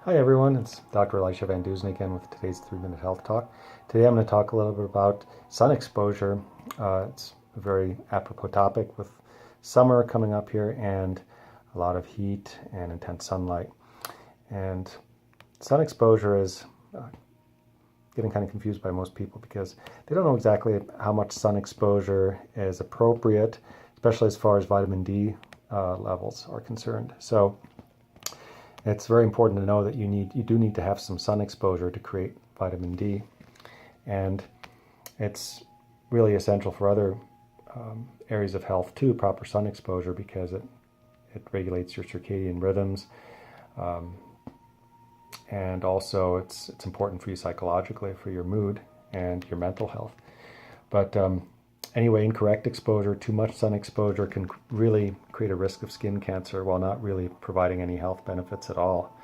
Hi everyone, it's Dr. Elisha Van Dusen again with today's 3-Minute Health Talk. Today I'm going to talk a little bit about sun exposure. It's a very apropos topic with summer coming up here and a lot of heat and intense sunlight. And sun exposure is getting kind of confused by most people because they don't know exactly how much sun exposure is appropriate, especially as far as vitamin D levels are concerned. So it's very important to know that you do need to have some sun exposure to create vitamin D, and it's really essential for other areas of health too, proper sun exposure, because it regulates your circadian rhythms, and also it's important for you psychologically, for your mood and your mental health. But anyway, incorrect exposure, too much sun exposure can really create a risk of skin cancer while not really providing any health benefits at all.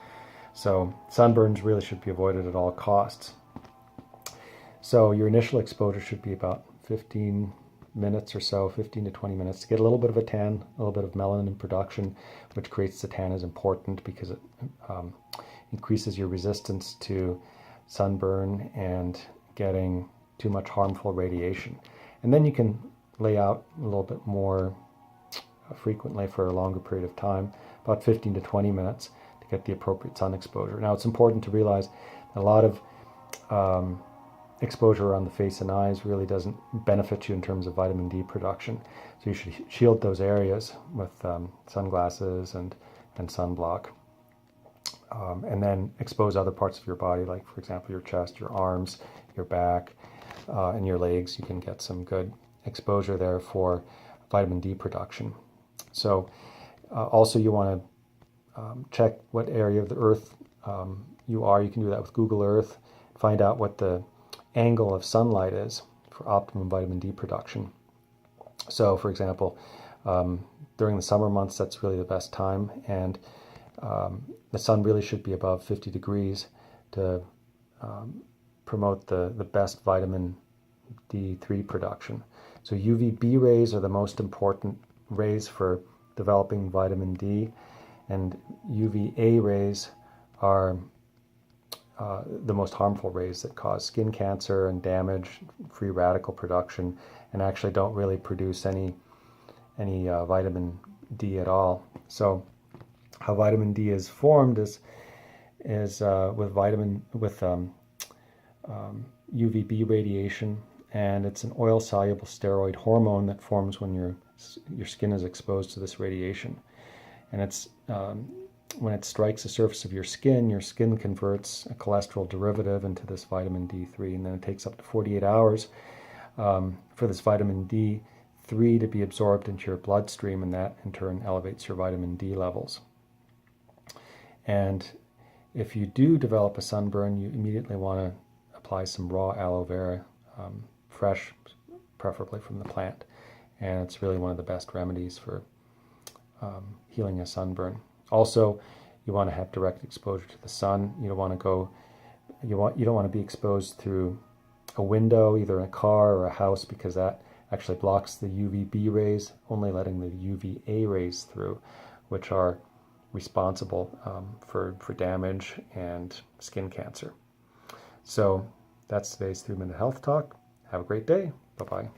So sunburns really should be avoided at all costs. So your initial exposure should be about 15 minutes or so, 15 to 20 minutes, to get a little bit of a tan, a little bit of melanin production, which creates the tan, is important because it increases your resistance to sunburn and getting too much harmful radiation. And then you can lay out a little bit more frequently for a longer period of time, about 15 to 20 minutes, to get the appropriate sun exposure. Now, it's important to realize that a lot of exposure around the face and eyes really doesn't benefit you in terms of vitamin D production. So you should shield those areas with sunglasses and sunblock. And then expose other parts of your body, like, for example, your chest, your arms, your back, and your legs. You can get some good exposure there for vitamin D production. So also you want to check what area of the earth you are. You can do that with Google Earth. Find out what the angle of sunlight is for optimum vitamin D production. So, for example, during the summer months, that's really the best time, and the sun really should be above 50 degrees to promote the best vitamin D3 production. So UVB rays are the most important rays for developing vitamin D, and UVA rays are the most harmful rays that cause skin cancer and damage, free radical production, and actually don't really produce any vitamin D at all. So how vitamin D is formed is with UVB radiation, and it's an oil-soluble steroid hormone that forms when your skin is exposed to this radiation. And it's when it strikes the surface of your skin converts a cholesterol derivative into this vitamin D3, and then it takes up to 48 hours for this vitamin D3 to be absorbed into your bloodstream, and that in turn elevates your vitamin D levels. And if you do develop a sunburn, you immediately want to apply some raw aloe vera, fresh, preferably from the plant. And it's really one of the best remedies for healing a sunburn. Also, you want to have direct exposure to the sun. You don't want to be exposed through a window, either in a car or a house, because that actually blocks the UVB rays, only letting the UVA rays through, which are responsible for damage and skin cancer. So that's today's 3-Minute Health Talk. Have a great day. Bye-bye.